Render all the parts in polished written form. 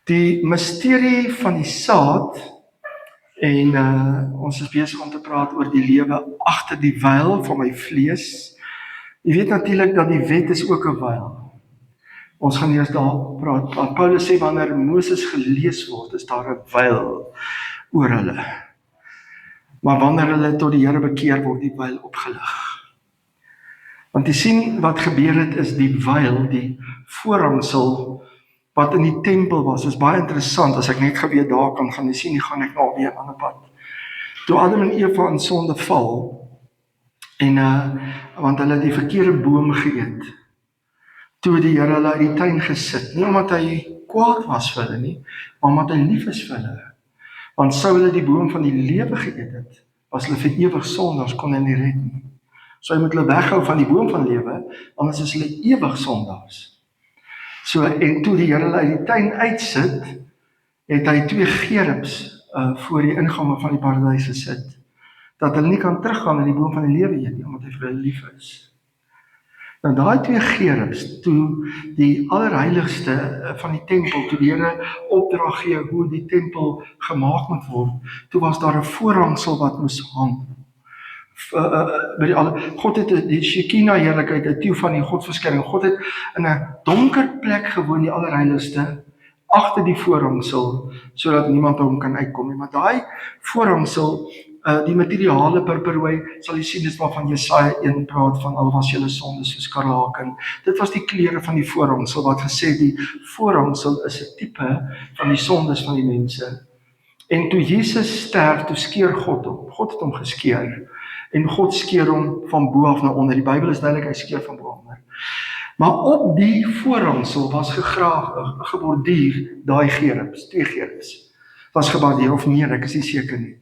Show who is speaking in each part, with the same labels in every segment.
Speaker 1: Die misterie van die saad, en ons is besig om te praat oor die lewe agter die wyl van my vlees. Jy weet natuurlik dat die wet is ook 'n wyl. Ons gaan eers daar praat, want Paulus sê wanneer Moses gelees word, is daar 'n wyl oor hulle. Maar wanneer hulle tot die Here bekeer, word die wyl opgelig. Want jy sien wat gebeur het is die wyl, die voorhangsel wat in die tempel was, is baie interessant. As ek net geweet daar kan gaan, jy sien, nie gaan ek nou weer aan 'n pad. Toe Adam en Eva in sonde val, en want hulle het die verkeerde boom geëet, toe die Here hulle uit die tuin gesit, nie omdat hy kwaad was vir hulle nie, maar omdat hy lief is vir hulle. Want sou hulle die boom van die lewe geëet het, was hulle vir ewig sondaars, kon hulle nie red nie. So hy moet hulle weghou van die boom van lewe, anders is hulle ewig sondaars. So, en toe die Here hulle uit die tuin uitsit, het hy 2 gerubs voor die ingange van die paradys gesit, dat hulle nie kan teruggaan in die boom van die lewe eet nie, omdat hy vir hulle lief is. Nou daai 2 gerubs, toe die allerheiligste van die tempel, toe die Here opdrag gee hoe die tempel gemaak moet word, toe was daar 'n voorhangsel wat moes hang. God het die Shekinah heerlikheid, die tiel van die godsverskyning. God het in 'n donker plek gewoon, die allerheiligste, agter die voorhangsel, sodat niemand hom kan uitkom nie. Maar daai voorhangsel, die materiale purperrooi, sal jy sien, dis waarvan Jesaja 1 praat, van al was julle sondes soos skarlaken. Dit was die kleure van die voorhangsel, wat gesê die voorhangsel is 'n tipe van die sondes van die mense. En toe Jesus sterf, toe skeer God hom. God het hom geskeer. En God skeer hom van bo af na onder. Die Bybel is duidelik, hy skeer van bo af onder. Maar op die voorhangsel was geborduur daai gerubs, 2 gerubs. Was geborduur of meer, ek is nie seker nie.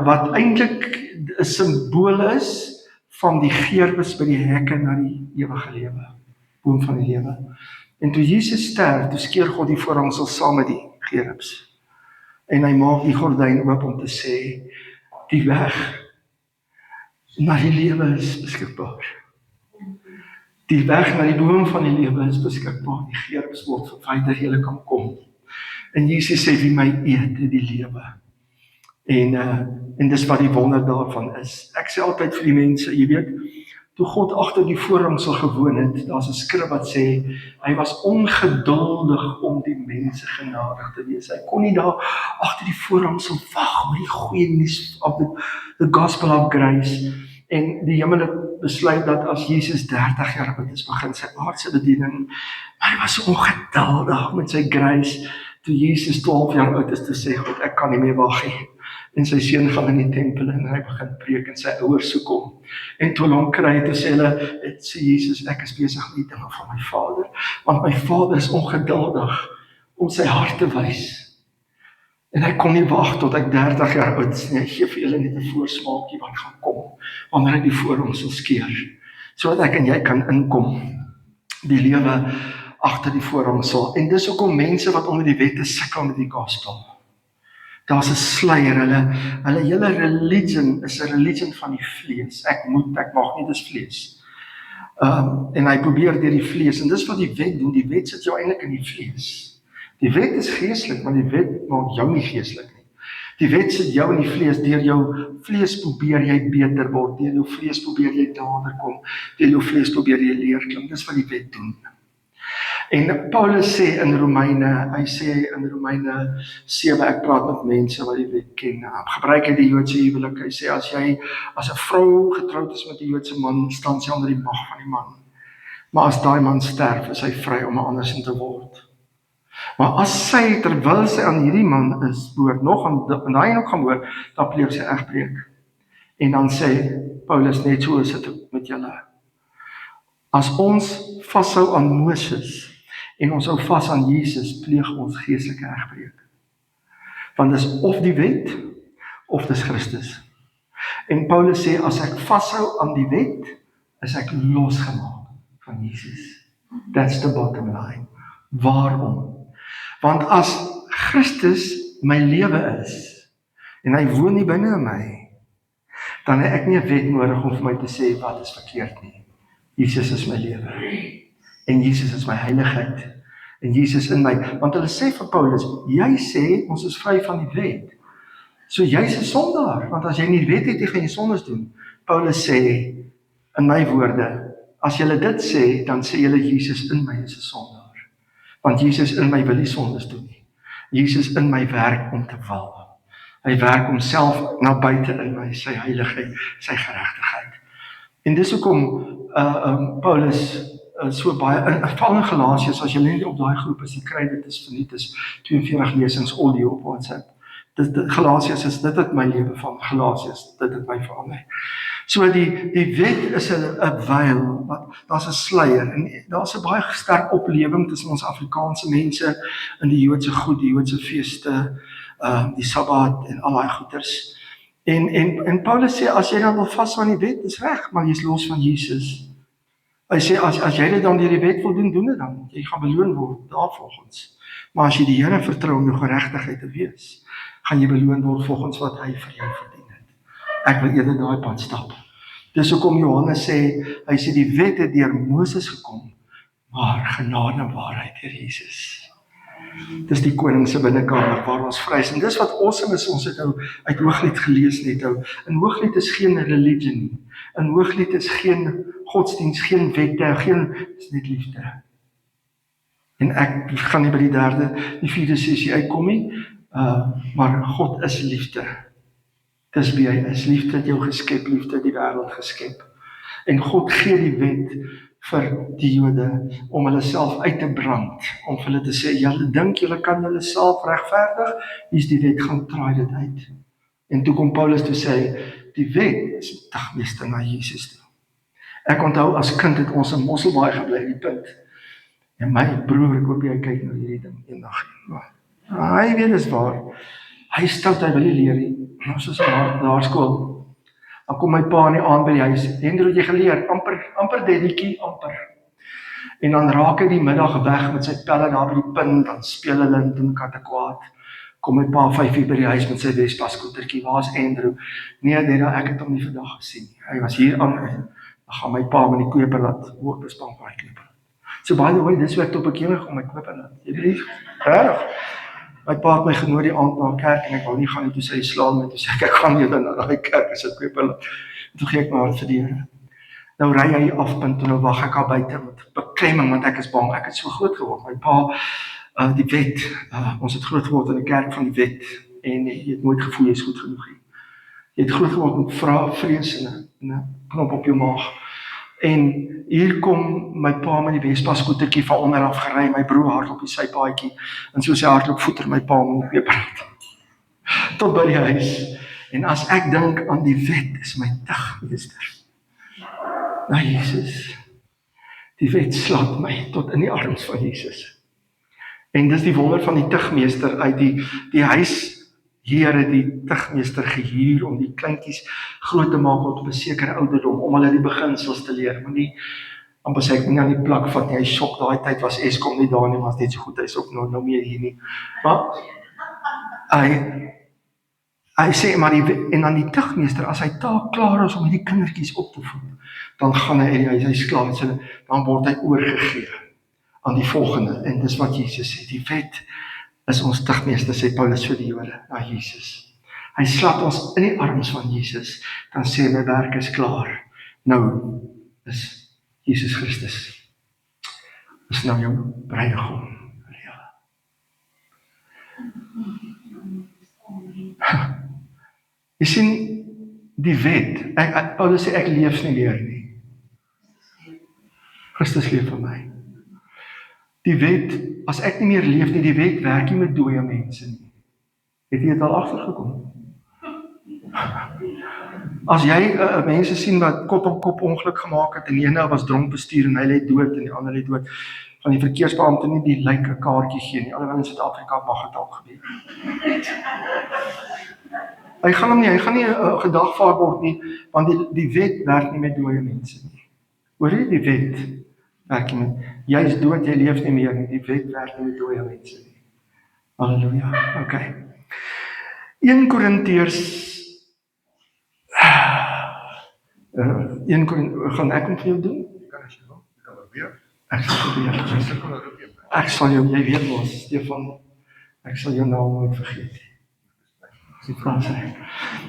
Speaker 1: Wat eintlik 'n simbool is van die gerubs by die hekke na die ewige lewe, boom van die lewe. En toe Jesus sterf, toe skeer God die voorhangsel saam met die gerubs. En hy maak die gordyn oop om te sê, die weg na die lewe is beskikbaar. Die weg na die boom van die lewe is beskikbaar. Die gerubs word verwyder, julle kan kom. En Jesus sê, wie my eet, het die lewe. En dis wat die wonder daarvan is. Ek sê altyd vir die mense, jy weet, toe God agter die voorhangsel gewoon het, daar's 'n skrif wat sê, hy was ongeduldig om die mense genadig te wees. Hy kon nie daar agter die voorhangsel wag met die goeie nuus of the gospel of grace. En die hemel het besluit dat as Jesus 30 jaar oud is, begin sy aardse bediening, maar hy was so ongeduldig met sy grace. Toe Jesus 12 jaar oud is, toe sê God, ek kan nie meer wag nie. En sy seun gaan in die tempel en hy begin preek en sy ouers soek hom. En toe hulle hom kry, toe sê hulle, sê Jesus, ek is besig met die dinge van my Vader, want my Vader is ongeduldig om sy hart te wys. En hy kon nie wag tot ek 30 jaar oud is nie. Hy gee vir julle net 'n voorsmaakie wat gaan kom, wanneer hy die voorhangsel skeer, sodat ek en jy kan inkom, die lewe agter die voorhangsel. En dis hoekom mense wat onder die wette sukkel met die gospel. Daar's 'n sluier, hulle hele religion is 'n religion van die vlees. Ek mag nie, dis vlees. En hy probeer deur die vlees, en dis wat die wet doen. Die wet sit jou eintlik in die vlees. Die wet is geestelik, maar die wet maak jou nie geestelik nie. Die wet sit jou in die vlees, deur jou vlees probeer jy beter word, deur jou vlees probeer jy nader kom, deur jou vlees probeer jy leer klim. Dis wat die wet doen. En Paulus sê in Romeine, hy sê in Romeine 7, ek praat met mense wat die wet ken, gebruik hy die Joodse huwelik, hy sê as jy, as 'n vrou getroud is met 'n Joodse man, staan sy onder die mag van die man. Maar as daai man sterf, is hy vry om 'n andersin te word. Maar as sy, terwyl sy aan hierdie man is, behoort nog aan daai nog gaan behoort, dan pleeg sy egbreek. En dan sê Paulus, net so is dit met julle. As ons vashou aan Moses, en ons hou vas aan Jesus, pleeg ons geestelike egbreek. Want dis of die wet, of dis Christus. En Paulus sê, as ek vashou aan die wet, is ek losgemaak van Jesus. That's the bottom line. Waarom? Want as Christus my lewe is, en hy woon nie binne in my, dan het ek nie 'n wet nodig om vir my te sê wat is verkeerd nie. Jesus is my lewe. En Jesus is my heiligheid. en Jesus in my. Want hulle sê vir Paulus, jy sê ons is vry van die wet. So jy's 'n sondaar, want as jy nie die wet het, jy gaan jy sondes doen. Paulus sê in my woorde, as julle dit sê, dan sê julle Jesus in my is 'n sondaar. Want Jesus in my wil nie sondes doen nie. Jesus in my werk om te wil. Hy werk homself na buite in my, sy heiligheid, sy geregtigheid. En dis hoekom Paulus so baie, veral in Galasiërs, as jy net op daai groep is, die kry dit is verniet, is 42 lesings audio op WhatsApp. Galasiërs is dit het my lewe van, Galasiërs, dit het my verander. So die wet is 'n veil, daar's 'n sluier, en daar's 'n baie sterk oplewing tussen ons Afrikaanse mense in die Joodse goed, die Joodse feeste, die Sabbat en al daai goeters. En Paulus sê, as jy dan wil vashou aan die wet, is reg, maar jy's los van Jesus. Hy sê, as jy dit dan deur die wet wil doen, doen dit dan. Jy gaan beloon word daarvolgens. Maar as jy die Here vertrou om jou geregtigheid te wees, gaan jy beloon word volgens wat hy vir jou verdien het. Ek wil eerder daai pad stap. Dis hoekom Johannes sê, hy sê die wet het deur Moses gekom, maar genade en waarheid deur Jesus. Dis die koning se binnekamer waar ons vry is. En dis wat awesome is, ons het nou uit Hooglied gelees net nou. In Hooglied is geen religion nie. In Hooglied is geen godsdienst, geen wette, is net liefde. En ek gaan nie by die vierde sessie uitkom nie, maar God is liefde. Dis wie hy is. Liefde het jou geskep, liefde het die wêreld geskep. En God gee die wet vir die Jode om hulle self uit te brand, om vir hulle te sê, julle dink julle kan julle self regverdig, hier's die wet, gaan traai dit uit. En toe kom Paulus toe sê, die wet is dagmeester na Jesus toe. Ek onthou as kind het ons in Mosselbaai gebly, die punt. En my broer, ek hoop jy kyk na hierdie ding eendag. Hy weet is waar. Hy stout, hy wil nie leer nie. Ons is in laerskool. Dan kom my pa in die aand by die huis. Hendro, het jy geleer? Amper dedetjie, amper. En dan raak hy die middag weg met sy pelle daar by die punt, dan speel hulle en doen katte kwaad. Kom my pa 5 uur by die huis met sy Vespa skootertjie. Waar is Andrew? Nee, ek het hom nie vandag gesien nie. Hy was hier aan. Dan gaan my pa met die koper laat hoogtespan vir hy koper. So by the way, dis hoe ek tot bekering om my koper laat. Jy weet, reg. My pa het my genooi die aand na 'n kerk en ek wou nie gaan nie, toe sê hy slaan my, toe sê ek gaan nie na daai kerk as ek koper laat. Toe gee ek my hart vir die Here. Nou ry hy afpunt en nou wag ek al buite met beklemming, want ek is bang, ek het so groot geword. My pa, die wet, ons het groot geword in die kerk van die wet, en jy het nooit gevoel jy is goed genoeg nie. Jy het groot geword met vrees en 'n knop op jou maag. En hier kom my pa met die Vespa skootertjie van onder af gery, my broer hardloop die sypaadjie, en so sy hardloop voeter my pa met die peper tot by die huis. En as ek dink aan die wet, is my dagmeester na Jesus. Die wet slaap my tot in die arms van Jesus. En dis die wonder van die tugmeester uit die huis. Here het die tugmeester gehuur om die kleintjies groot te maak op 'n sekere ouderdom, om hulle die beginsels te leer. Moenie amper sê ek nie aan die plak vat nie, hy sjok, daai tyd was Eskom nie daar nie, was net so goed, hy is ook nou meer hier nie. Maar hy sê, maar en dan die tugmeester, as hy taak klaar is om die kindertjies op te voed, dan gaan hy's klaar, dan word hy oorgegee aan die volgende, en dis wat Jesus sê, die wet is ons tugmeester, sê Paulus vir die Jode, na Jesus. Hy slaat ons in die arms van Jesus, dan sê my werk is klaar. Nou is Jesus Christus, is nou jou bruidegom. Jy sien, die wet, Paulus sê ek leef nie meer nie. Christus leef vir my. Die wet, as ek nie meer leef nie, die wet werk nie met dooie mense nie. Het jy dit al agtergekom? As jy mense sien wat kop op kop ongeluk gemaak het, en die ene was dronk bestuur en hy lê dood en die ander lê dood, van die verkeersbeampte nie die lijk 'n kaartjie gee nie. Alhoewel in Suid-Afrika mag dit ook gebeur. Hy gaan nie gedagvaar word nie, want die wet werk nie met dooie mense nie. Hoor jy, die wet werk nie met, jy is dood, jy leef nie meer nie, die wet werk nie met dooie mense nie. Halleluja, okay. 1 Korintiërs 1 Korintiërs, gaan ek om vir jou doen?
Speaker 2: Jy kan as jy wil, jy kan probeer.
Speaker 1: Ek sal probeer.
Speaker 2: Jy sukkel nou ook nie.
Speaker 1: Ek sal jou, jy weet mos, Stefan, ek sal jou naam nooit vergeet nie. Die Frans sê.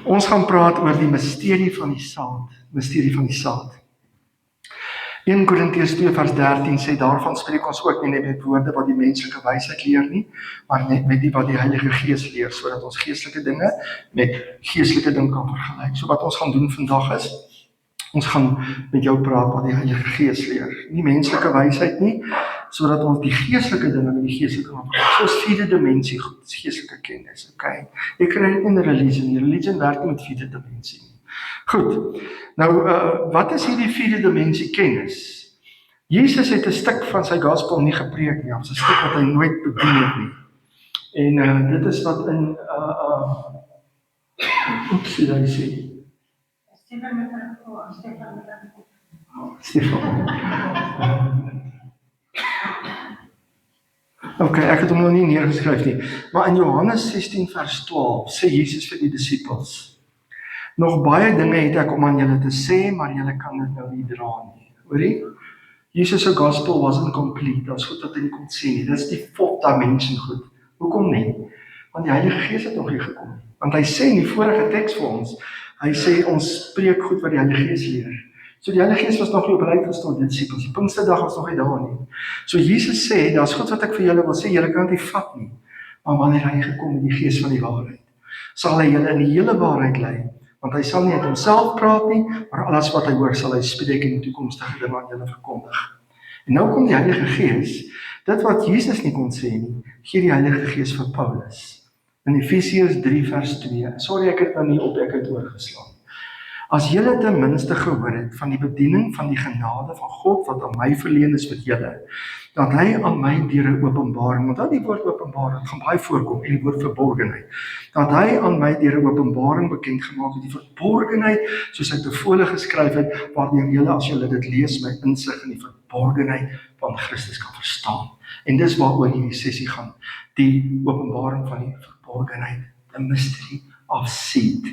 Speaker 1: Ons gaan praat oor die misterie van die saad. Misterie van die saad. 1 Korintiërs 2 vers 13 sê, daarvan spreek ons ook nie net met woorde wat die menslike wysheid leer nie, maar net met die wat die Heilige Gees leer, sodat ons geestelike dinge met geestelike dinge kan vergelyk. So wat ons gaan doen vandag is, ons gaan met jou praat wat die Heilige Gees leer. Nie menslike wysheid nie, sodat ons die geestelike dinge met die geestelike kan vergelyk. Soos 4de dimensie goed, geestelike kennis, okay? Ek kry dit in religion. Religion werk nie met 4de dimensie nie. Goed, nou wat is hierdie 4de dimensie kennis? Jesus het 'n stuk van sy gospel nie gepreek nie, of 'n stuk wat hy nooit bedien het nie. En dit is wat in oeps, hy sê. Stefan. Okay, ek het hom nog nie neergeskryf nie. Maar in Johannes 16 vers 12 sê Jesus vir die disippels: nog baie dinge het ek om aan julle te sê, maar julle kan dit nou nie dra nie. Hoorie? Jesus se gospel wasn't complete. Dit is goed wat hy nie kon sê nie. Dit is die 4th dimension goed. Hoekom nie? Want die Heilige Gees het nog nie gekom nie. Want hy sê in die vorige teks vir ons, hy sê ons spreek goed wat die Heilige Gees leer. So die Heilige Gees was nog nie op uitgestaan, die disippels. Die Pinksterdag was nog nie daar nie. So Jesus sê, daar's goed wat ek vir julle wil sê, julle kan dit nie vat nie. Maar wanneer hy gekom in die Gees van die waarheid, sal hy julle in die hele waarheid lei. Want hy sal nie uit homself praat nie, maar alles wat hy hoor sal hy spreek en die toekomstige dinge aan julle verkondig. En nou kom die Heilige Gees, dit wat Jesus nie kon sê nie, gee die Heilige Gees vir Paulus. In Efesiërs 3 vers 2, sorry ek het nou nie op, ek het oorgeslaan. As julle ten minste gehoor het van die bediening van die genade van God wat aan my verleen is met julle, dat hy aan my deur 'n openbaring, want die woord openbaring gaan baie voorkom, en die woord verborgenheid, dat hy aan my deur 'n openbaring bekend gemaak het, die verborgenheid, soos hy tevore geskryf het, waardeur julle as julle dit lees, my insig in die verborgenheid van Christus kan verstaan. En dis waaroor hierdie sessie gaan, die openbaring van die verborgenheid, the mystery of seed.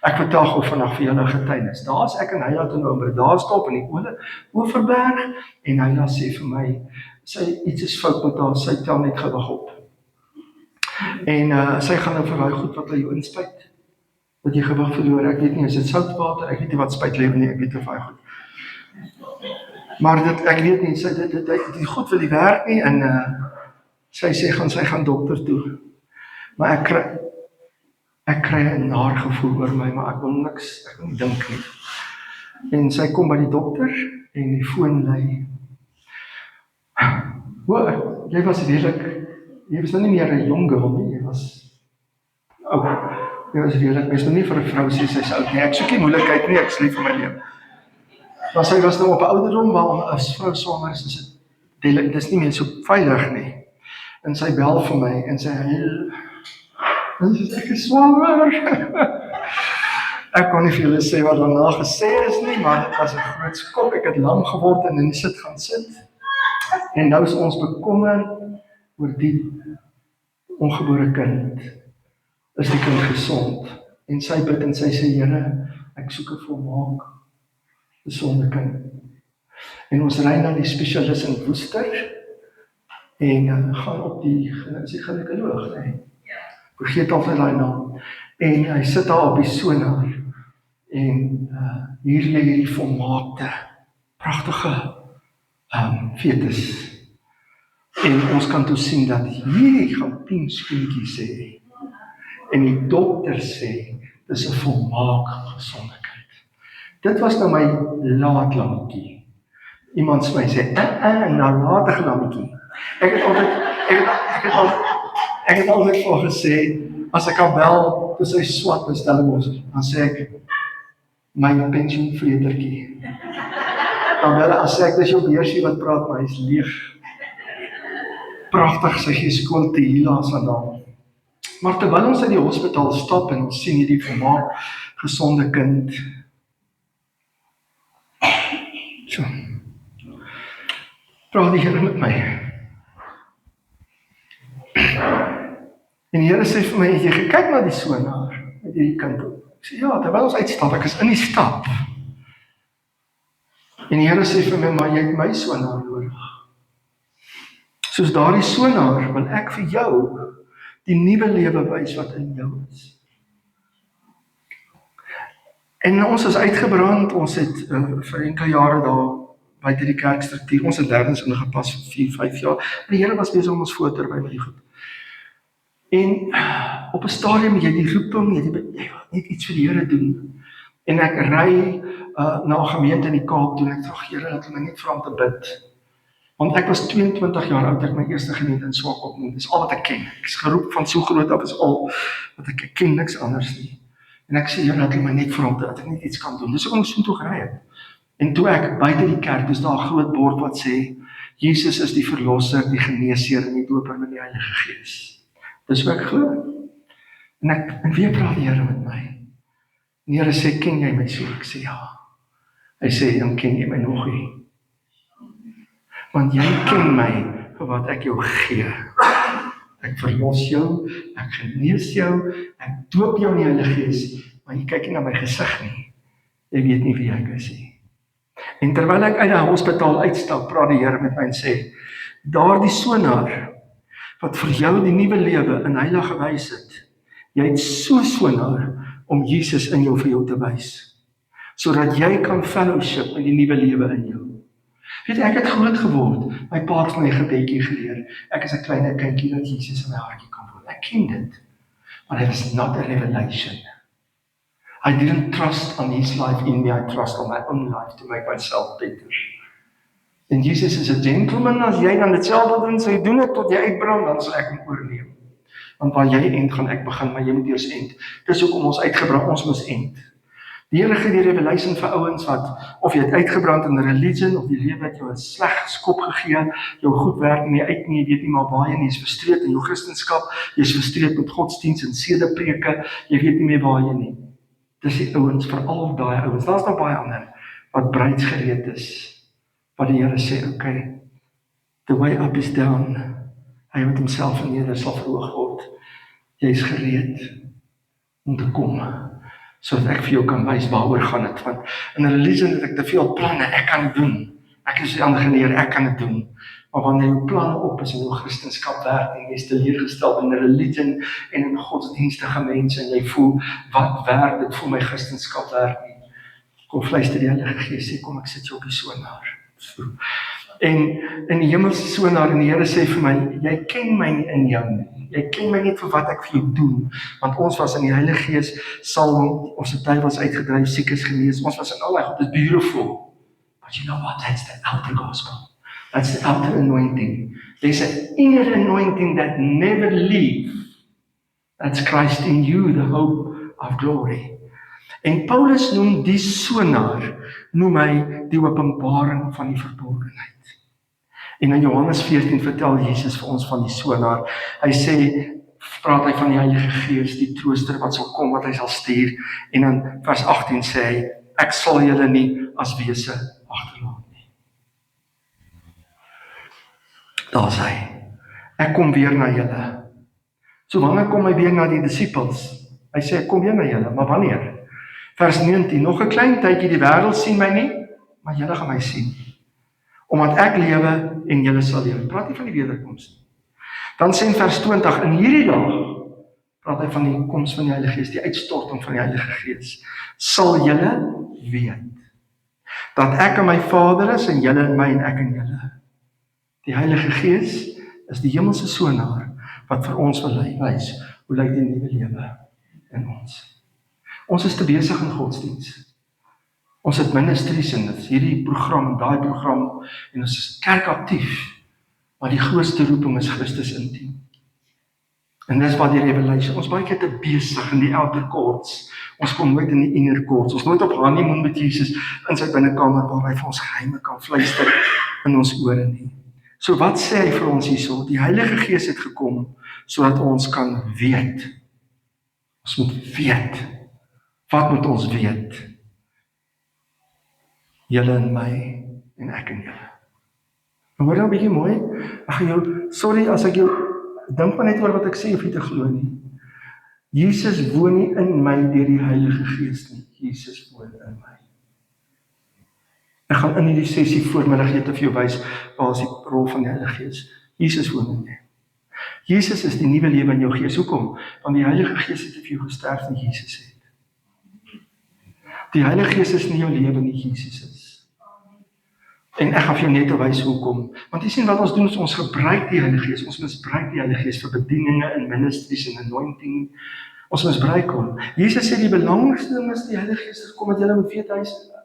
Speaker 1: Ek vertel gou vandag vir julle getuienis. Daar's ek en Heila toe nou daar stop in die Oeverberg, en Heila sê vir my, iets is fout met haar, sy tel net gewig op. En sy gaan nou vir daai goed wat hy jou inspuit, dat jy gewig verloor, ek weet nie, is dit soutwater, ek weet nie wat spuit lewe nie, ek weet of hy goed. Maar dit, ek weet nie, die goed wil die werk nie, en sy sê, sy gaan dokter toe. Maar ek kry 'n naar gevoel oor my, maar ek wil niks, ek wil nie dink nie. En sy kom by die dokter, en die foon lei. Hoor, jy was nou nie meer 'n jong girl nie, jy was redelijk, mens nou nie vir 'n vrou sê, sy is oud nie, ek soek nie moeilikheid nie, ek is lief vir my lewe. Maar sy was nou op 'n ouderdom, waar as vrou swanger is, dit is nie meer so veilig nie. En sy bel vir my, en sy ek is swanger. Ek kon nie vir julle sê wat daarna gesê is nie, maar dit was 'n groot skok, ek het lam geword en in die sit gaan sit. En nou is ons bekommer oor die ongebore kind. Is die kind gesond? En sy bid en sy sê, Here, ek soek 'n volmaak gesonde kind. En ons ry na die spesialis in Woester en gaan op die gynekoloog, nee. Vergeet altyd daai naam. En hy sit daar op die sonaar en hier lê hierdie volmaakte, pragtige fetus. En ons kan toe sien dat hierdie gaan 10 skoentjies hê. En die dokter sê, dis 'n volmaak gesonde kind. Dit was nou my laat lammetjie. Iemand sê my sê, nalatige lammetjie. Ek het altyd voor gesê, as ek kan bel, toe sy swat bestel ons, dan sê ek, my pensioenvretertjie. Dan bel as ek, dis jou beersie wat praat, maar hy is leeg. Pragtig, sy gee skool te hielaas aan daar. Maar terwyl ons uit die hospitaal stap en ons sien hierdie volmaak gesonde kind. So. Praat die Here met my. En die Here sê vir my, jy kyk na die sonaar met hierdie kind op. Ek sê, ja, terwyl ons uitstap, ek is in die stap. En die Here sê vir my, maar jy het my sonaar nodig. Soos daardie sonaar wil ek vir jou die nuwe lewe wys wat in jou is. En ons is uitgebrand, ons het vir enkele jare daar buite die kerkstruktuur, ons het derdens ingepas vir 4-5 jaar, en die Here was besig om ons voor te berei met die goed. En op 'n stadium jy die roeping, jy wil net iets vir die Here doen. En ek ry na 'n gemeente in die Kaap toe en ek vra Here dat hulle my net vra om te bid. Want ek was 22 jaar oud, ek my eerste gemeente in Swakop noem. Dis al wat ek ken. Ek is geroep van so groot af, is al wat ek ken, niks anders nie. En ek sê Here dat hulle my net vra om dat ek net iets kan doen. Dis hoekom ek so toe gery het. En toe ek buite die kerk, is daar 'n groot bord wat sê Jesus is die verlosser, die geneesheer en die doper met die Heilige Gees. Dis wat ek glo. En wie praat die Here met my? Die Here sê, ken jy my so? Ek sê ja. Hy sê, dan ken jy my nog nie. Want jy ken my vir wat ek jou gee. Ek verlos jou, ek genees jou, ek doop jou in die Heilige Gees, maar jy kyk nie na my gesig nie. Jy weet nie wie ek is nie. En terwyl ek uit die hospitaal uitstap, praat die Here met my en sê, daardie sonaar wat vir jou die nuwe lewe in heilige wys het, jy het so sonaar om Jesus in jou vir jou te wys, sodat jy kan fellowship met die nuwe lewe in jou. Weet ek het groot geword, my pa het my gebedjie geleer, ek is 'n klein kindjie dat Jesus in my hartjie kan woon. Ek ken dit, but it was not a revelation. I didn't trust on his life in me, I trust on my own life to make myself better. En Jesus is 'n gentleman, as jy dan ditselfde doen, jy doen dit tot jy uitbrand, dan sal ek hom oorneem. Want waar jy end, gaan ek begin, maar jy moet eers end. Dis hoekom ons uitgebrand, ons moet end. Die Here gee die revelation vir ouens wat, of jy het uitgebrand in religion, of die lewe het jou 'n sleg skop gegee, jou goed werk nie uit nie, jy weet nie maar waar jy nie, jy is frustreerd in jou Christendom, jy is frustreerd met godsdienst en sedepreke, jy weet nie meer waar jy nie. Dis die ouens, veral daai ouens, daar's nog baie ander, wat bruidsgereed is, wat die Here sê, okay, the way up is down, hy wat homself verneder sal verhoog word, jy is gereed om te kom, sodat ek vir jou kan wys waaroor gaan het, want in 'n religion het ek te veel planne, ek kan het doen, ek is die ander geneer, ek kan het doen, maar wanneer jou planne op is in jou Christendom werk, en jy is teleurgestel in 'n religion, en in godsdienstige mense, en jy voel, wat werk dit vir my Christendom werk nie, kom fluister die Heilige Gees, sê, kom ek sit jou op die sonaar, en die hemelse sonaar, en die Here sê vir my, jy ken my nie in jou nie, jy ken my nie vir wat ek vir jou doen, want ons was in die Heilige Gees, ons het duiwels uitgedryf, siekes genees, ons was in al die goed, is beautiful, but you know what, that's the outer gospel, that's the outer anointing, there's an inner anointing that never leaves, that's Christ in you, the hope of glory. En Paulus noem die sonaar, noem hy die openbaring van die verborgenheid. En in Johannes 14 vertel Jesus vir ons van die sonaar. Hy sê, praat hy van die Heilige Gees, die trooster wat sal kom, wat hy sal stuur. En dan vers 18 sê hy, ek sal julle nie as wese agterlaat nie. Daar is hy. Ek kom weer na julle. So wanneer kom hy weer na die disippels? Hy sê, ek kom weer na julle, maar wanneer? Vers 19, nog 'n klein tydjie, die wêreld sien my nie, maar julle gaan my sien. Omdat ek lewe en julle sal lewe. Praat nie van die wederkoms nie. Dan sê in vers 20, in hierdie dag, praat hy van die koms van die Heilige Gees, die uitstorting van die Heilige Gees, sal julle weet, dat ek in my Vader is en julle in my en ek in julle. Die Heilige Gees is die hemelse sonaar, wat vir ons wil wys, hoe lyk die nuwe lewe in ons. Ons is te besig in godsdienst. Ons het ministries en hierdie program en daai program en ons is kerkaktief, maar die grootste roeping is Christus intiem. En dis wat die revelation, ons baie keer te besig in die outer courts, ons kom nooit in die inner courts, ons nooit op honeymoon met Jesus in sy binnekamer waar hy vir ons geheime kan fluister in ons ore nie. So wat sê hy vir ons hierso? Die Heilige Gees het gekom, sodat ons kan weet. Ons moet weet. Wat moet ons weet? Julle in my en ek in julle. En hoor nou 'n bietjie mooi, ek gaan jou, sorry as ek jou, dink maar net oor wat ek sê, of jy te glo nie. Jesus woon nie in my deur die Heilige Gees nie, Jesus woon in my. Ek gaan in hierdie sessie voormiddag net vir jou wys, waar is die rol van die Heilige Gees.
Speaker 2: Jesus woon in jou. Jesus is die nuwe lewe in jou gees. Hoekom? Want die Heilige Gees het vir jou gesterf en Jesus het. Die Heilige Gees is nie jou lewe nie, Jesus is. En ek gaan vir jou net wys hoekom. Want jy sien wat ons doen is ons gebruik die Heilige Gees. Ons misbruik die Heilige Gees vir bedieninge en ministries en anointing. Ons misbruik hom. Jesus sê die belangrikste ding is die Heilige Gees kom met julle moet weet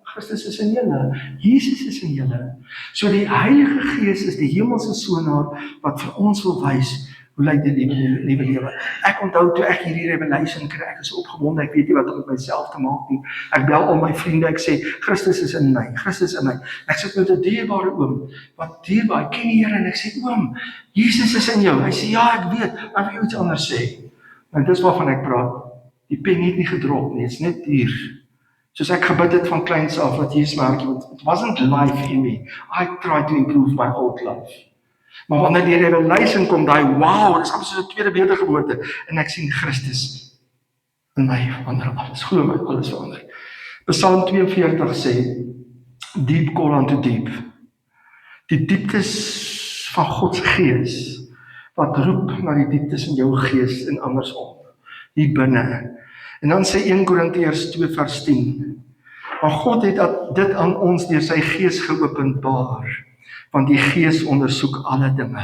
Speaker 2: Christus is in julle. Jesus is in julle. So die Heilige Gees is die hemelse sonaar wat vir ons wil wys hoe lyk die lewe. Ek onthou toe ek hierdie revelation kry, ek is opgewonde, ek weet nie wat om met myself te maak nie. Ek bel al my vriende, ek sê, Christus is in my, Christus is in my. Ek sit met 'n dierbare oom, wat dierbaar, ek ken die Here, en ek sê, oom, Jesus is in jou. Hy sê, ja, ek weet, maar ek wil iets anders sê. En dis waarvan ek praat. Die pen het nie gedrop nie, is net hier. Soos ek gebid het van kleins af, dat Jesus my want it wasn't life in me. I tried to improve my old life. Maar wanneer die revelation kom, daai wow, dis amper soos 'n tweede wedergeboorte, en ek sien Christus in my verander alles. Glo my, alles verander. Psalm 42 sê, deep call unto deep. Die dieptes van God se gees, wat roep na die dieptes in jou gees en andersom, hier binne. En dan sê 1 Korintiërs 2 vers 10, maar God het dit aan ons deur sy gees geopenbaar, want die gees ondersoek alle dinge,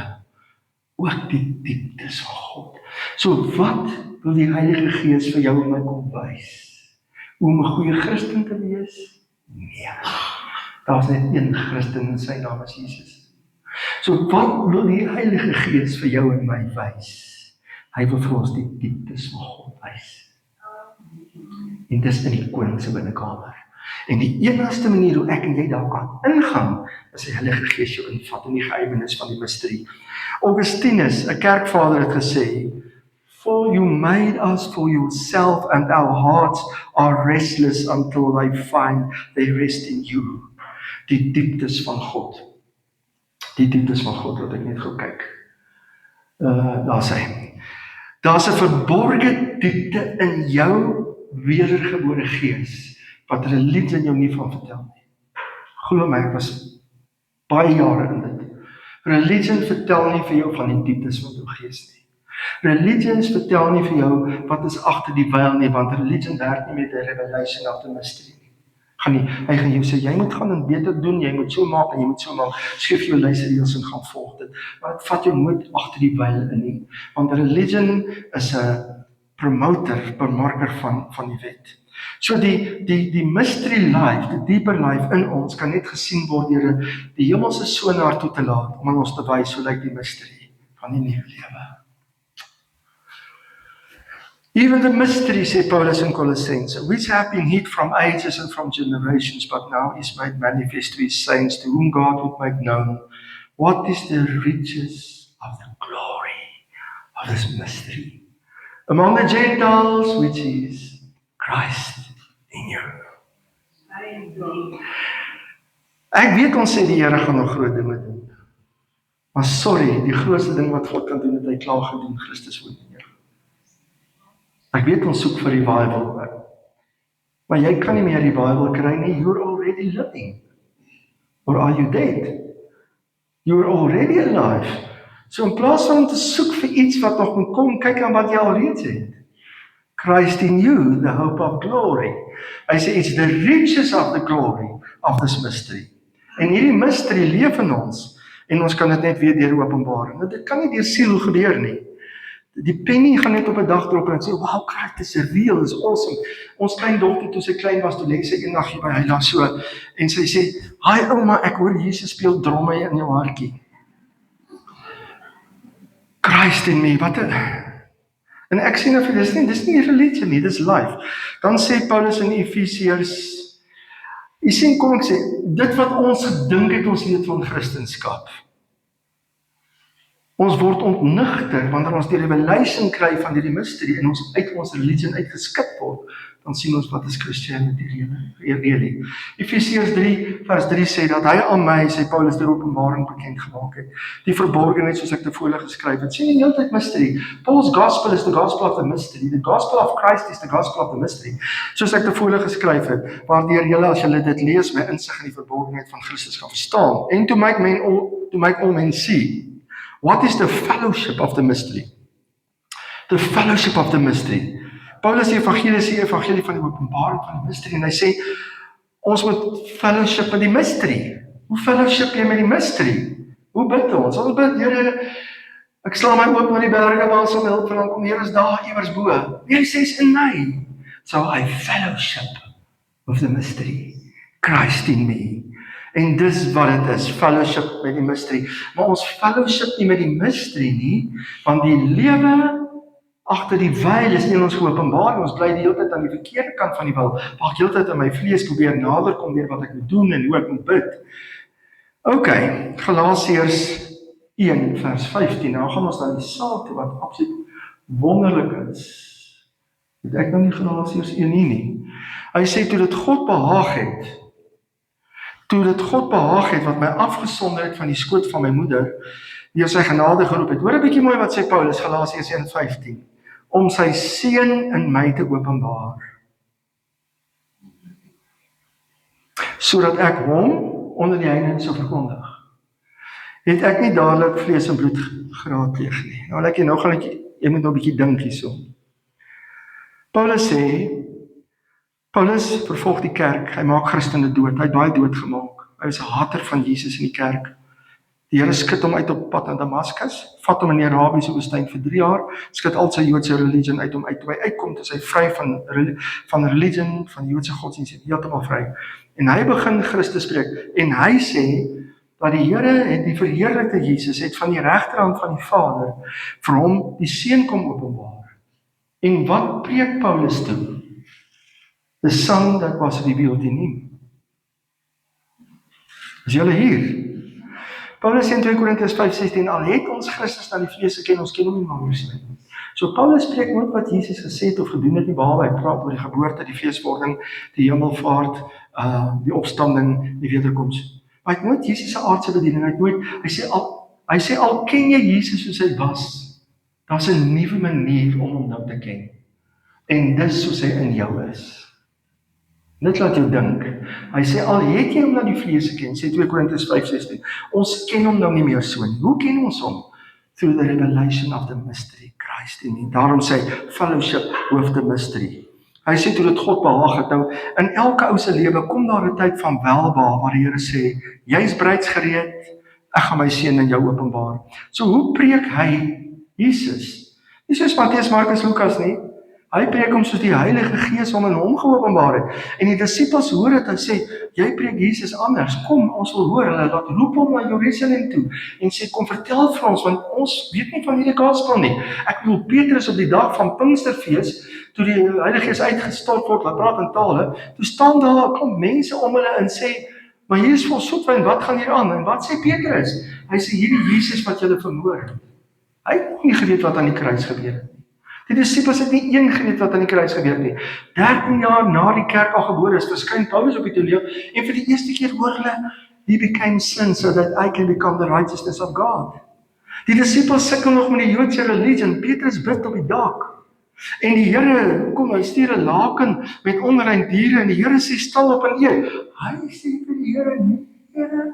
Speaker 2: ook die dieptes van God. So wat wil die Heilige Gees vir jou en my kom wys? Hoe om 'n goeie Christen te wees? Nee, daar's net een Christen en sy naam is Jesus. So wat wil die Heilige Gees vir jou en my wys? Hy wil vir ons die dieptes van God wys. En dis in die koning se binnekamer. En die enigste manier hoe ek en jy daar kan ingaan, is die Heilige Gees jou invat in die geheimnis van die mysterie. Augustinus, 'n kerkvader, het gesê, for you made us for yourself and our hearts are restless until they find they rest in you. Die dieptes van God. Die dieptes van God, wat ek net gou kyk. Daar sê, daar's 'n verborgde diepte in jou wedergebore gees, wat religie jou nie van vertel nie. Glo my, ek was baie jare in dit. Religion vertel nie vir jou van die dieptes van jou gees nie. Religions vertel nie vir jou wat is agter die veil nie, want religion werk nie met 'n revelation of the mystery nie. Hy gaan jou sê, jy moet gaan en beter doen, jy moet so maak en jy moet so maak, skryf jou luisterreëls en gaan volg dit. Maar dit vat jou nooit agter die veil in nie, want religion is 'n bemarker van die wet. So die mystery life, die deeper life in ons kan net gesien word deur die hemelse sonaar toe te laat om aan ons te wys hoe lyk die mystery van die nuwe lewe. Even the mystery, sê Paulus in Colossense, which have been hid from ages and from generations, but now is made manifest to his saints, to whom God would make known what is the riches of the glory of this mystery among the Gentiles, which is Christ in you. Ek weet ons sê die Here gaan nog groot dinge doen. Maar sorry, die grootste ding wat God kan doen, het hy klaar gedoen, Christus woon in jou. Ek weet ons soek vir revival, maar jy kan nie meer revival kry nie, you're already living. Or are you dead? You're already alive. So in plaas van om te soek vir iets wat nog moet kom, kyk aan wat jy alreeds het. Christ in you, the hope of glory. Hy sê, it's the riches of the glory of this mystery. En hierdie mystery leef in ons, en ons kan dit net weer deur openbaar. Dit kan nie deur siel gebeur nie. Die penny gaan net op 'n dag drop en sê, wow, Christ is real, is awesome. Ons klein dogter, toe sy klein was, toe lê sy eendag hier by hy daar so, en sy sê, hi ouma, ek hoor Jesus speel dromme in jou hartjie. Christ in me, wat 'n... En ek sê nou vir dis nie religie nie, dis life. Dan sê Paulus in Efesiërs, jy sien, kom ek sê, dit wat ons gedink het ons weet van Christendom. Ons word ontnigter wanneer ons die revelation kry van die mystery en ons uit ons religion uitgeskik word, dan sien ons wat is Christianity really. Efesiërs 3 vers 3 sê dat hy aan my, sê Paulus, die openbaring bekend gemaak het. Die verborgenheid soos ek tevore geskryf het. Sien die hele tyd mystery. Paul's gospel is the gospel of the mystery. The gospel of Christ is the gospel of the mystery. Soos ek tevore geskryf het, waardeur julle as julle dit lees, my insig in die verborgenheid van Christus gaan verstaan. And to make all men see What is the fellowship of the mystery? The fellowship of the mystery. Paulus die evangelie sê evangelie van die openbaring van die mystery en hy sê ons moet fellowship met die mystery. Hoe fellowship jy met die mystery? Hoe bid ons? Ons bid, Here, ek sla my oop na die berge waar ons om hulp vandaan kom. Here is daar iewers bo. Nee, hy sê is in my. So I fellowship with the mystery. Christ in me. En dis wat dit is, fellowship met die mystery. Maar ons fellowship nie met die mystery nie, want die lewe agter die veil is nie in ons geopenbaar, ons bly die hele tyd aan die verkeerde kant van die veil, waar ek die hele tyd in my vlees probeer nader kom deur wat ek moet doen en hoe ek moet bid. Ok, Galasiërs 1 vers 15, nou gaan ons dan die saak toe wat absoluut wonderlik is. Het ek nou nie Galasiërs 1 nie. Hy sê, toe dit God behaag het, wat my afgesonder het van die skoot van my moeder, deur sy genade geroep het. Hoor 'n bietjie mooi wat sê Paulus, Galasiërs 1:15, om sy seun in my te openbaar, sodat ek hom onder die heidene sou verkondig. Het ek nie dadelik vlees en bloed geraadpleeg nie. Nou gaan ek, jy moet nou 'n bietjie dink hierso. Paulus vervolg die kerk, hy maak Christene dood, hy het baie dood gemaak. Hy was 'n hater van Jesus in die kerk. Die Here skit hom uit op pad aan Damaskus, vat hom in die Arabiese woestyn vir 3 jaar, skit al sy Joodse religie uit hom uit. Toe hy uitkom, is hy vry van religie, van die Joodse godsdienst, heeltemal vry. En hy begin Christus preek, en hy sê, dat die Here het die verheerlikte Jesus, het van die regterhand van die Vader, vir hom die Seun kom openbaar. En wat preek Paulus toe? The Son that was revealed in him. Is julle hier? Paulus in 2 Korintiërs 5:16, al het ons Christus na die vlees geken, ons ken hom nie maar nie. So Paulus spreek nooit wat Jesus gesê het of gedoen het nie, behalwe hy praat oor die geboorte, die vleeswording, die hemelvaart, die opstanding, die wederkoms. Maar hy het nooit Jesus se aardse bediening, hy sê al ken jy Jesus soos hy was, daar's 'n nuwe manier om hom nou te ken. En dis soos hy in jou is. Net laat jou dink. Hy sê al het jy hom na die vlees geken, sê 2 Korintiërs 5:16. Ons ken hom nou nie meer so nie. Hoe ken ons hom? Through the revelation of the mystery, Christ in hom. Daarom sê fellowship with the mystery. Hy sê toe dit God behaag het, nou in elke ou se lewe kom daar 'n tyd van welbehaag waar die Here sê, jy's bruidsgereed, ek gaan my seun in jou openbaar. So hoe preek hy Jesus? Nie soos Matteus, Markus, Lukas nie. Hy preek hom soos die Heilige Gees hom in hom geopenbaar het. En die disippels hoor dit, hy sê, jy preek Jesus anders, kom, ons wil hoor, hulle laat roep hom na Jerusalem toe, en sê, kom vertel vir ons, want ons weet nie van hierdie gospel nie. Ek bedoel, Petrus op die dag van Pinksterfees, toe die Heilige Gees uitgestort word, laat praat in tale, toe staan daar 'n klomp mense om hulle en sê, maar hier is vol soetwyn, wat gaan hier aan? En wat sê Petrus? Hy sê, hierdie Jesus wat julle vermoor het. Hy het nie geweet wat aan die kruis gebeur het. Die disippels het nie een geweet wat aan die kruis gebeur nie. 13 jaar na die kerk al gebore is, verskyn Paulus op die toneel, en vir die eerste keer hoor hulle, he became sin so that I can become the righteousness of God. Die disippels sukkel nog met die Joodse religie, Petrus bid op die dak. En die Here, kom, hy stuur 'n laken met onrein diere, en die Here sê, stil op en eet. Hy sê vir die Here, nee, Here,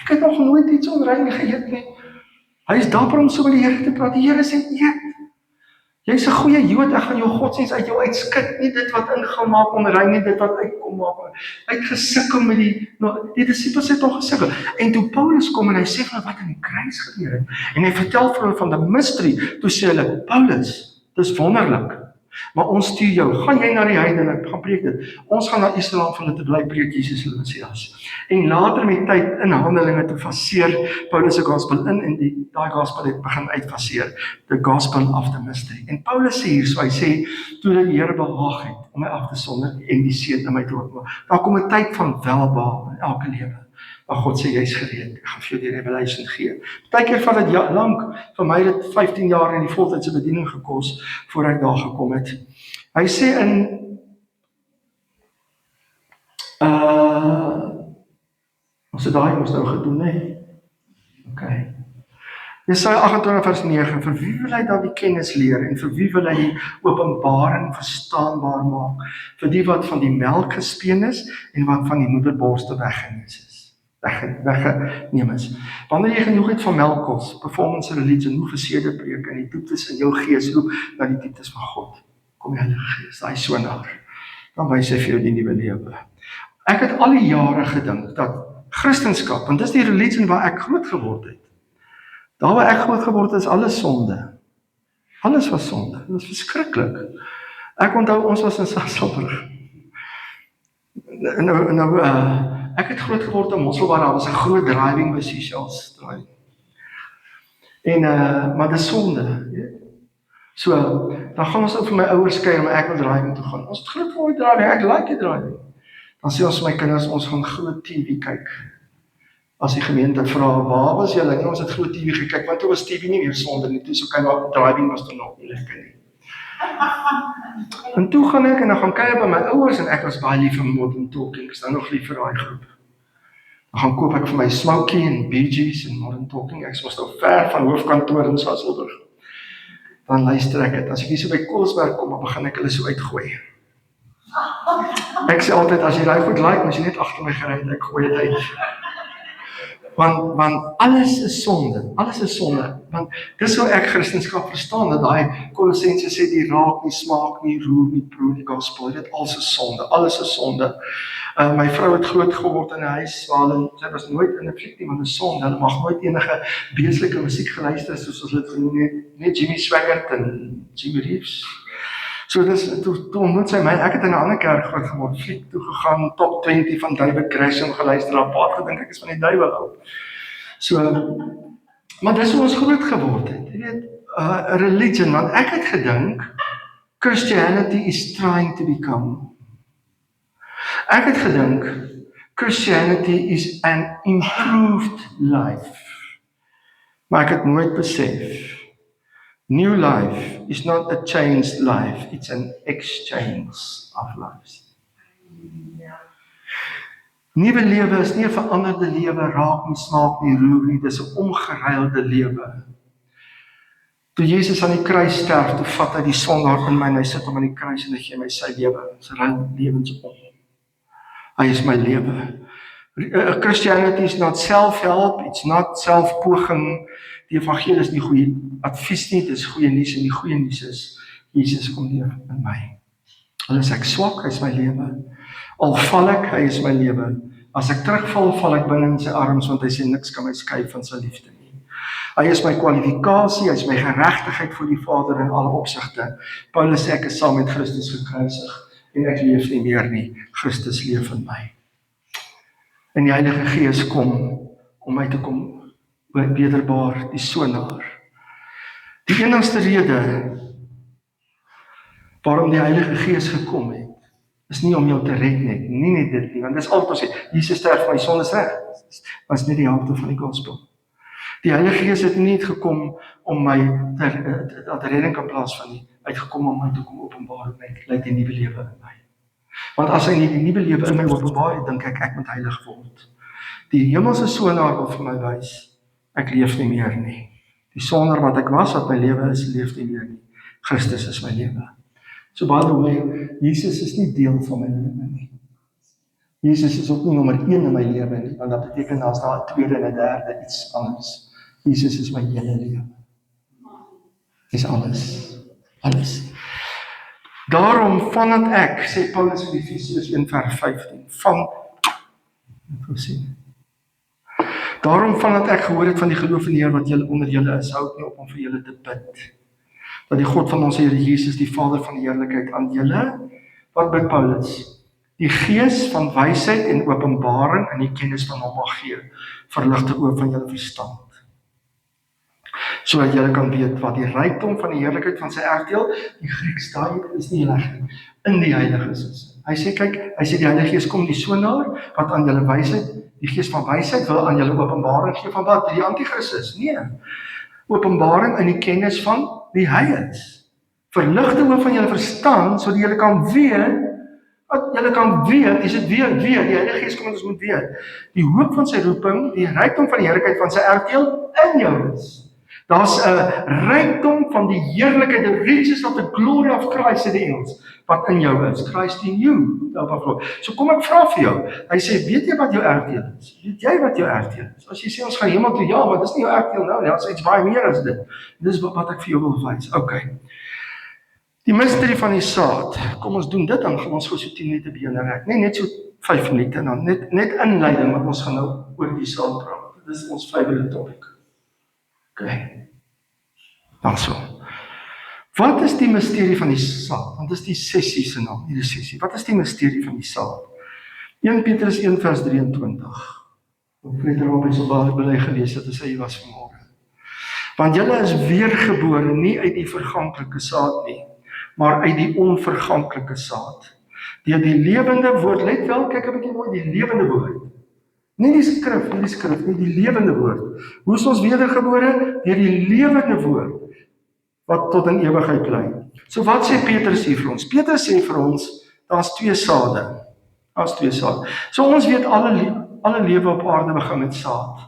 Speaker 2: ek het nog nooit iets onrein geëet nie. Hy is dapper om so met die Here te praat. Die Here sê, eet. Jy's 'n goeie Jood, ek gaan jou godsdienst uit jou uitskit, nie dit wat ingaan maak onrein, nie dit wat uitkom maak. Hy het gesukkel met die disippels het al gesukkel. En toe Paulus kom en hy sê vir wat aan die kruis gebeur het, en hy vertel vir hulle van die mystery, toe sê hulle, Paulus, dis wonderlik, maar ons stuur jou, gaan jy na die heidene, gaan preek dit, ons gaan na Israel vir hulle te bly preek Jesus die Messias. En later met tyd in Handelinge toe faseer Paulus se gospel in, en daai gospel het begin uitfaseer, the gospel of the mystery. En Paulus sê hier, so hy sê, toe die Here behaag het, om my af te sonder, en die seun in my te openbaar, daar kom 'n tyd van welbehaag in elke lewe, waar God sê, jy's gereed, ek gaan vir jou die revelation gee. Partykeer vat dit lank, vir my het 15 jaar in die voltydse bediening gekos, voor ek daar gekom het. Hy sê in, ons het daai ons nou gedoen, hè? Ok. Jesaja 28 vers 9, vir wie wil hy dan die kennis leer, en vir wie wil hy die openbaring verstaanbaar maak, vir die wat van die melk gespeen is, en wat van die moederborste weggenees is. weggeneem is. Wanneer jy genoeg het van melkkos, performance religion, hoe verseerde preek in die dieptes in jou gees roep na die dieptes van God. Kom die Heilige Gees, daai sonaar. Dan wys hy vir jou die nuwe lewe. Ek het al die jare gedink dat Christendom, want dis die religie waar ek groot geword het. Daar waar ek groot geword het, is alles sonde. Alles was sonde. Dit was verskriklik. Ek onthou ons was in Sasolburg. Ek het groot geword in Mosselbaai, daar was 'n groot driving by Seychelles driving. Maar dis sonde. So, dan gaan ons ook vir my ouers kuier, maar ek wil driving toe gaan. Ons het groot geword driving, ek like die driving. Dan sê ons vir my kinders, ons gaan groot TV kyk. As die gemeente vra, waar was julle? Nee, ons het groot TV gekyk, want toe was TV nie meer sonde nie, toe so kan maar driving was toe nog nie lekker nie. En toe gaan ek en dan gaan kuier by my ouers en ek was baie lief vir Modern Talking, ek is dan nog lief vir daai groep. Dan gaan koop ek vir my Smokey en Bee Gees en Modern Talking, ek was nou ver van hoofkantoor in Sasolburg. Dan luister ek het, as ek hier so by Koolsberg kom, dan begin ek hulle so uitgooi. Ek sê altyd, as jy daai goed like, as jy net agter my gery het, ek gooi dit uit. Want alles is sonde, want dis hoe ek Christendom verstaan, dat daai Kolossense sê, die raak nie, smaak nie, roer nie, proe nie, gospel, dit alles is sonde. My vrou het groot geword in 'n huis, waar sy was nooit in 'n fliek nie, want dit is sonde, hulle mag nooit enige beeslike musiek geluister, soos ons dit genoem het, net Jimmy Swaggart en Jimmy Reeves. So toe ontmoet sy my, ek het in 'n ander kerk groot geword, fliek toe gegaan, top 20 van David Gresham geluister, op pad gedink ek is van die duiwel af. So, maar dis hoe ons groot geword het, jy weet, religion, want ek het gedink, Christianity is trying to become. Ek het gedink, Christianity is an improved life. Maar ek het nooit besef, new life is not a changed life, it's an exchange of lives. Nuwe lewe is nie 'n veranderde lewe, raak nie, smaak nie, roer nie, dis 'n omgeruilde lewe. Toe Jesus aan die kruis sterf, toe vat hy die sondaar in my en hy sit hom aan die kruis en hy gee my sy lewe, sy ruil lewens om. Hy is my lewe. Christianity is not self-help, it's not self-poging. Die evangelie is nie goeie advies nie, dit is goeie nuus en die goeie nuus is, Jesus kom leef in my. Al is ek swak, hy is my lewe. Al val ek, hy is my lewe. As ek terugval, val ek binne in sy arms, want hy sê niks kan my skei van sy liefde nie. Hy is my kwalifikasie, hy is my geregtigheid voor die Vader in alle opsigte. Paulus sê ek is saam met Christus gekruisig en ek leef nie meer nie, Christus leef in my. En die Heilige Gees kom om my te kom wederbaar, die sonaar. Die enigste rede waarom die Heilige Gees gekom het, is nie om jou te red nie net dit nie, want dis altyd ons sê, Jesus sterf vir my sondes reg, was nie die helfte van die gospel. Die Heilige Gees het nie gekom om my dat redding kan plaasvind nie, hy het gekom om my te kom openbaar en lyk die nuwe lewe in my. Want as hy nie die nuwe lewe in my openbaar, dink ek moet heilig word. Die hemelse sonaar wil vir my wys, ek leef nie meer nie. Die sondaar wat ek was, wat my lewe is, leef nie meer nie. Christus is my lewe. So by the way, Jesus is nie deel van my lewe nie. Jesus is ook nie nommer 1 in my lewe nie, want dat beteken as daar 'n tweede en 'n derde iets anders. Jesus is my hele lewe. Is alles. Daarom vandat ek, sê Paulus in Efesiërs 1:15, daarom vandat ek gehoor het van die geloof in die Here wat julle onder julle is, hou ek nie op om vir julle te bid. Dat die God van ons Here Jesus, die Vader van die heerlikheid, aan julle, wat bid Paulus? Die gees van wysheid en openbaring en die kennis van hom mag gee, verligte oë van julle verstand. Sodat julle kan weet wat die rykdom van die heerlikheid van sy erfdeel, die Grieks daai is nie reg nie, in die heiliges is. Hy sê die Heilige Gees kom die sonaar, wat aan julle wysheid, die gees van wysheid wil aan julle openbaring gee van wat? Die Antichrist. Nee. Openbaring in die kennis van wie hy is. Verligte oë van julle verstand, sodat julle kan weet, is dit weer, die Heilige Gees kom en ons moet weet, die hoop van sy roeping, die rykdom van die heerlikheid van sy erfdeel in jou is. Daar's 'n rykdom van die heerlikheid, the riches of the glory of Christ in die Engels, wat in jou is. Christ in you. So kom ek vra vir jou. Hy sê, weet jy wat jou erfdeel is? Weet jy wat jou erfdeel is? As jy sê ons gaan hemel toe, ja, maar dis nie jou erfdeel nou nie, daar's iets baie meer as dit. Dis wat ek vir jou wil wys. Okay. Die mysterie van die saad. Kom ons doen dit, dan gaan ons gou so 10 minute by jou rek. Nee, net so 5 minute dan. Net inleiding, want ons gaan nou oor die saad praat. Dit is ons favourite topic. Okay. Dan so. Wat is die misterie van die saad? Want dit is die sessie se naam, nie die sessie. Wat is die misterie van die saad? 1 Petrus 1 vers 23. Ek het op so baie bely gelees dat hy was vanmôre. Want julle is weergebore nie uit die verganklike saad nie, maar uit die onverganklike saad. Deur die lewende woord, let wel, kyk 'n bietjie mooi, die lewende woord. Nie die skrif, nie die lewende woord. Hoe is ons wedergebore? Deur die lewende woord, wat tot in ewigheid bly. So wat sê Petrus hier vir ons? Petrus sê vir ons, daar's 2 sade. Daar's 2 sade. So ons weet alle lewe op aarde begin met saad.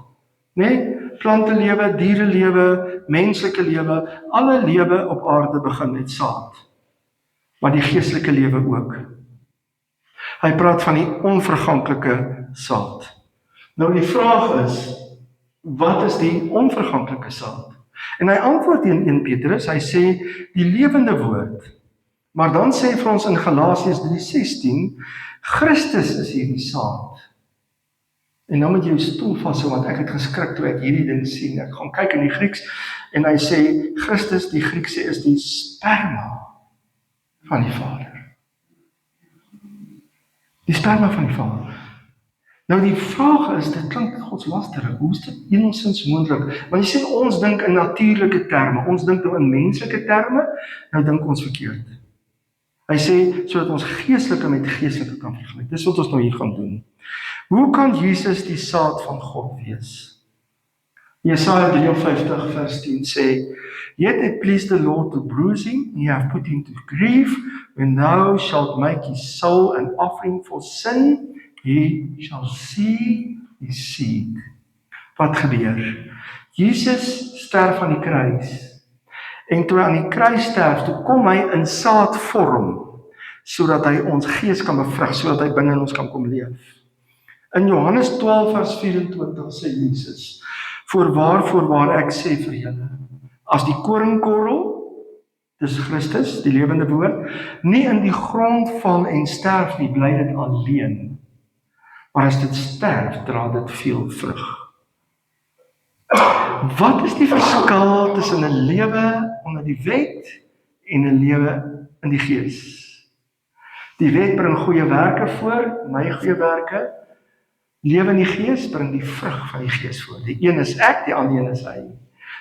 Speaker 2: Nee? Plante lewe, diere lewe, menslike lewe, alle lewe op aarde begin met saad. Maar die geestelike lewe ook. Hy praat van die onverganklike saad. Nou die vraag is, wat is die onverganklike saad? En hy antwoord in 1 Petrus, hy sê die lewende woord. Maar dan sê vir ons in Galasiërs 3:16, Christus is hierdie saad. En nou moet jy jou stoel vashou, want ek het geskrik toe ek hierdie ding sien. Ek gaan kyk in die Grieks en hy sê Christus, die Griekse is die sperma van die Vader. Die sperma van die Vader. Nou die vraag is, dit klink godslasterig, hoe is dit enigstens moontlik? Want jy sê ons dink in natuurlike terme, ons dink nou in menslike terme, nou dink ons verkeerd. Hy sê, sodat ons geestelike met geestelike kan vergelyk. Dis wat ons nou hier gaan doen. Hoe kan Jesus die saad van God wees? Jesaja 53 vers 10 sê, Yet it pleased the Lord to bruise him, he hath put him to grief, when thou shalt make his soul an offering for sin, he shall see his seed. Wat gebeur? Jesus sterf aan die kruis. En toe hy aan die kruis sterf, toe kom hy in saadvorm, sodat hy ons gees kan bevrug, sodat hy binne in ons kan kom leef. In Johannes 12 vers 24 sê Jesus, Voorwaar ek sê vir julle, as die koringkorrel, dis Christus, die lewende woord, nie in die grond val en sterf nie, bly dit alleen. Maar as dit sterf, dra dit veel vrug. Wat is die verskil tussen 'n lewe onder die wet en 'n lewe in die gees? Die wet bring goeie werke voor, my goeie werke. Lewe in die gees bring die vrug van die gees voor. Die een is ek, die ander een is hy.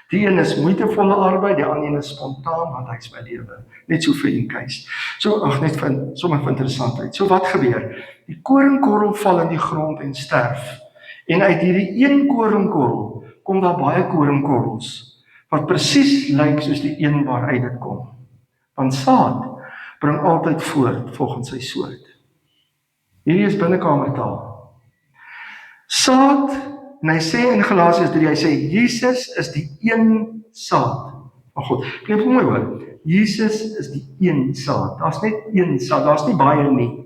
Speaker 2: Die een is moeitevolle arbeid, die ander een is spontaan, want hy is my lewe. Net so vir 'n keis. Sommer vir interessantheid. So wat gebeur? Die koringkorrel val in die grond en sterf. En uit hierdie een koringkorrel kom daar baie koringkorrels, wat presies lyk soos die een waaruit dit kom. Want saad bring altyd voort volgens sy soort. Hierdie is binnekamertaal. Saad, en hy sê in Galasiërs 3, hy sê, Jesus is die een saad van God. Kijk mooi hoor, Jesus is die een saad, daar is net een saad, daar is nie baie nie.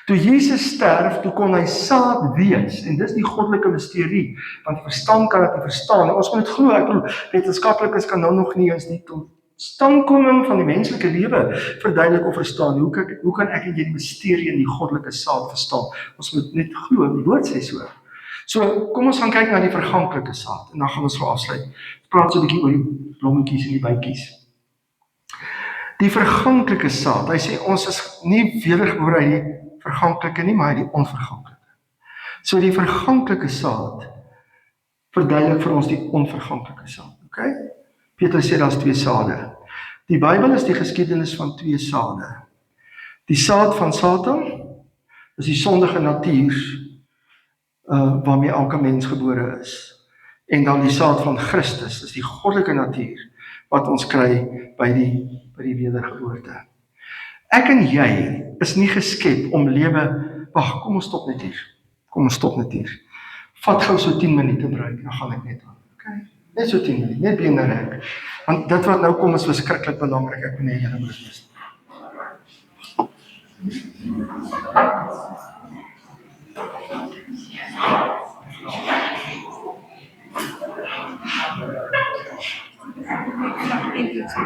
Speaker 2: Toe Jesus sterf, toe kon hy saad wees, en dis die goddelike misterie, want verstand kan dit nie verstaan, en ons moet het glo, ek bedoel, wetenskaplikes kan nou nog nie eens die totstandkoming van die menslike lewe verduidelik of verstaan. Hoe kan ek en jy die misterie in die goddelike saad verstaan? Ons moet net glo, die woord sê so. So, kom ons gaan kyk na die verganklike saad, en dan gaan ons so afsluit. Praat so 'n bietjie oor die blommetjies en die bytjies. Die verganklike saad, hy sê, ons is nie wedergebore uit die verganklike nie, maar uit die onverganklike. So die verganklike saad verduidelik vir ons die onverganklike saad, okay? Petrus sê daar's 2 sade. Die Bybel is die geskiedenis van 2 sade. Die saad van Satan is die sondige natuur waarmee elke mens gebore is. En dan die saad van Christus is die goddelike natuur wat ons kry by die wedergeboorte. Ek en jy is nie geskep om lewe. Wag, kom ons stop net hier. Vat gou so 10 minute breek, dan gaan ek net aan. Okay?
Speaker 1: Net so 10 minute, net bene rek. Want dit wat nou kom is verskriklik belangrik. Ek wil nie julle moet dit mis nie.